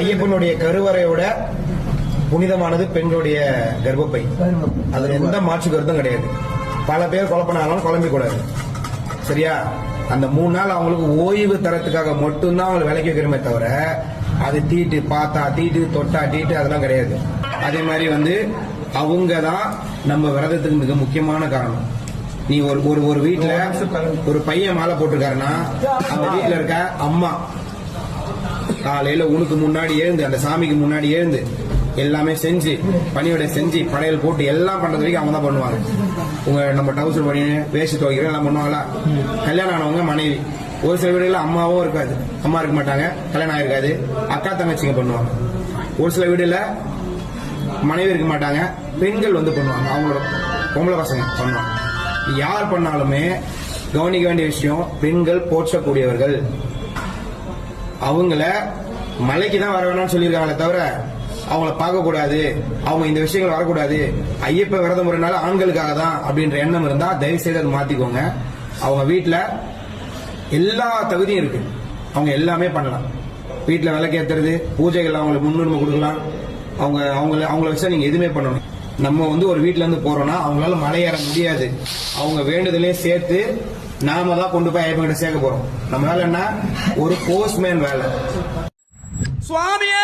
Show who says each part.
Speaker 1: ஐயப்பனுடைய கருவறையோட புனிதமானது பெண்களுடைய கர்ப்பப்பை. அதுல எந்த மாற்று கருத்தும் கிடையாது. பல பேர் குழப்பினாலும் குழம்பி கூடாது. சரியா? அந்த 3 நாள் அவங்களுக்கு ஓய்வு தரத்துக்காக மட்டும்தான் அவங்க விலைக்கு வைக்கிறமே தவிர அது தீட்டு பார்த்தா தீட்டு தொட்டா தீட்டு அதெல்லாம் கிடையாது. அதே மாதிரி அவங்க தான் நம்ம விரதத்துக்கு மிக முக்கியமான காரணம். நீ ஒரு வீட்டுல ஒரு பையன் மாலை போட்டிருக்காருன்னா அந்த வீட்டுல இருக்க அம்மா காலையில உனக்கு முன்னாடி எழுந்து அந்த சாமிக்கு முன்னாடி எழுந்து எல்லாமே செஞ்சு பணியோட செஞ்சு படையல் போட்டு எல்லாம் பண்றது வரைக்கும் அவங்க தான் பண்ணுவாங்க. நம்ம டவுசர் பண்ணி வேஸ்ட் துவைக்கிறோம் எல்லாம் பண்ணுவாங்களா? கல்யாணம் ஆனவங்க மனைவி. ஒரு சில வீடுகளில் அம்மாவும் இருக்காது, அம்மா இருக்க மாட்டாங்க, கல்யாணம் ஆயிருக்காது, அக்கா தங்கச்சிங்க பண்ணுவாங்க. ஒரு சில வீடுல மனைவி இருக்க மாட்டாங்க, பெண்கள் பண்ணுவாங்க, அவங்களோட பொம்பளை பசங்க பண்ணுவாங்க. யார் பண்ணாலுமே கவனிக்க வேண்டிய விஷயம், பெண்கள் போற்றக்கூடியவர்கள். அவங்கள மலைக்கு தான் வர வேணாம்னு சொல்லியிருக்காங்களே தவிர அவங்கள பார்க்க கூடாது, அவங்க இந்த விஷயங்கள் வரக்கூடாது. ஐயப்ப விரதம் முறைனால ஆண்களுக்காக தான் அப்படின்ற எண்ணம் இருந்தா தயவு செய்து அதை மாத்திக்கோங்க. அவங்க வீட்டுல எல்லா தகுதியும் இருக்கு, அவங்க எல்லாமே பண்ணலாம். வீட்டுல விளக்கேத்துறது, பூஜைகள் அவங்களுக்கு முன்னுரிமை கொடுக்கலாம். அவங்கள வச்சா நீங்க எதுவுமே பண்ணணும். நம்ம ஒரு வீட்டுல இருந்து போறோம்னா அவங்களால மலையேற முடியாது. அவங்க வேண்டுதலையும் சேர்த்து நாம தான் கொண்டு போய் ஐயப்பன் கிட்ட சேர்க்க போறோம். நம்ம வேலை என்ன? ஒரு போஸ்ட்மேன் வேலை.
Speaker 2: சுவாமியே